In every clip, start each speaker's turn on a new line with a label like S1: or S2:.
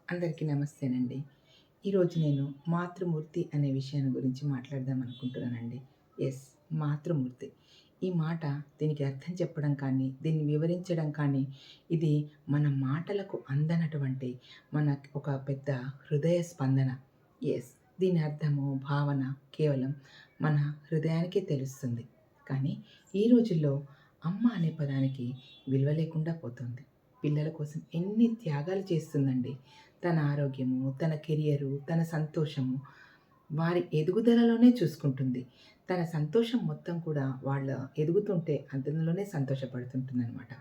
S1: అందరికీ నమస్తేనండి. ఈరోజు నేను మాతృమూర్తి అనే విషయాన్ని గురించి మాట్లాడదాం అనుకుంటున్నానండి. యెస్. మాతృమూర్తి. ఈ మాట దీనికి అర్థం చెప్పడం కానీ, దీన్ని వివరించడం కానీ, ఇది మన మాటలకు అందనటువంటి మన ఒక పెద్ద హృదయ స్పందన. యెస్. దీని అర్థము, భావన కేవలం మన హృదయానికే తెలుస్తుంది. కానీ ఈ రోజుల్లో అమ్మ అనే పదానికి విలువ లేకుండా పోతుంది. పిల్లల కోసం ఎన్ని త్యాగాలు చేస్తుందండి. తన ఆరోగ్యము, తన కెరియరు, తన సంతోషము, వారి ఎదుగుదలలోనే చూసుకుంటుంది. తన సంతోషం మొత్తం కూడా వాళ్ళ ఎదుగుతుంటే అందులోనే సంతోషపడుతుంటుందనమాట.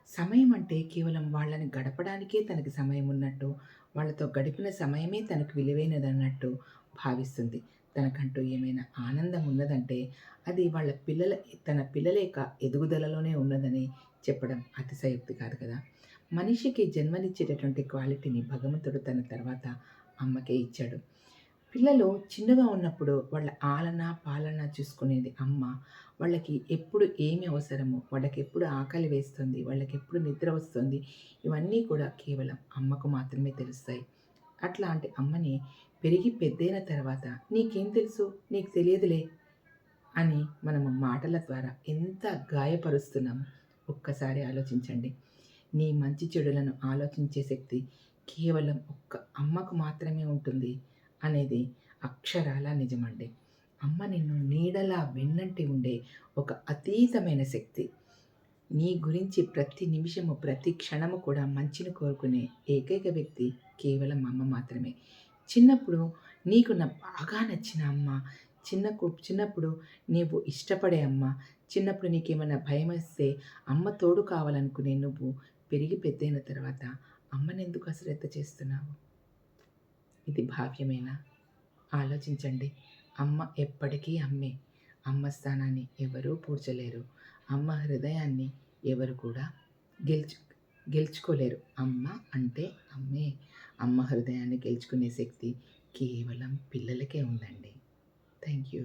S1: సమయం అంటే కేవలం వాళ్ళని గడపడానికే తనకి సమయం ఉన్నట్టు, వాళ్ళతో గడిపిన సమయమే తనకు విలువైనదన్నట్టు భావిస్తుంది. తనకంటూ ఏమైనా ఆనందం ఉన్నదంటే అది తన పిల్లల యొక్క ఎదుగుదలలోనే ఉన్నదని చెప్పడం అతిశయోక్తి కాదు కదా! మనిషికి జన్మనిచ్చేటటువంటి క్వాలిటీని భగవంతుడు తన తర్వాత అమ్మకే ఇచ్చాడు. పిల్లలు చిన్నగా ఉన్నప్పుడు వాళ్ళ ఆలన, పాలన చూసుకునేది అమ్మ. వాళ్ళకి ఎప్పుడు ఏమి అవసరమో, వాళ్ళకెప్పుడు ఆకలి వేస్తుంది, వాళ్ళకెప్పుడు నిద్ర వస్తుంది, ఇవన్నీ కూడా కేవలం అమ్మకు మాత్రమే తెలుస్తాయి. అట్లాంటి అమ్మని పెరిగి పెద్దయిన తర్వాత "నీకేం తెలుసు? నీకు తెలియదులే" అని మనము మాటల ద్వారా ఎంత గాయపరుస్తున్నామో ఒక్కసారి ఆలోచించండి. నీ మంచి చెడులను ఆలోచించే శక్తి కేవలం ఒక్క అమ్మకు మాత్రమే ఉంటుంది అనేది అక్షరాల నిజమండి. అమ్మ నిన్ను నీడలా వెన్నంటి ఉండే ఒక అతీతమైన శక్తి. నీ గురించి ప్రతి నిమిషము, ప్రతి క్షణము కూడా మంచిని కోరుకునే ఏకైక వ్యక్తి కేవలం అమ్మ మాత్రమే. చిన్నప్పుడు నీకు బాగా నచ్చిన అమ్మ, చిన్నప్పుడు నీవు ఇష్టపడే అమ్మ, చిన్నప్పుడు నీకేమైనా భయమేస్తే అమ్మ తోడు కావాలనుకునే నువ్వు పెరిగి పెద్దయిన తర్వాత అమ్మనెందుకు అశ్రద్ధ చేస్తున్నావు? ఇది భావ్యమేనా? ఆలోచించండి. అమ్మ ఎప్పటికీ అమ్మే. అమ్మ స్థానాన్ని ఎవరూ పూడ్చలేరు. అమ్మ హృదయాన్ని ఎవరు కూడా గెలుచు గెలుచుకోలేరు. అమ్మ అంటే అమ్మే. అమ్మ హృదయాన్ని గెలుచుకునే శక్తి కేవలం పిల్లలకే ఉందండి. Thank you.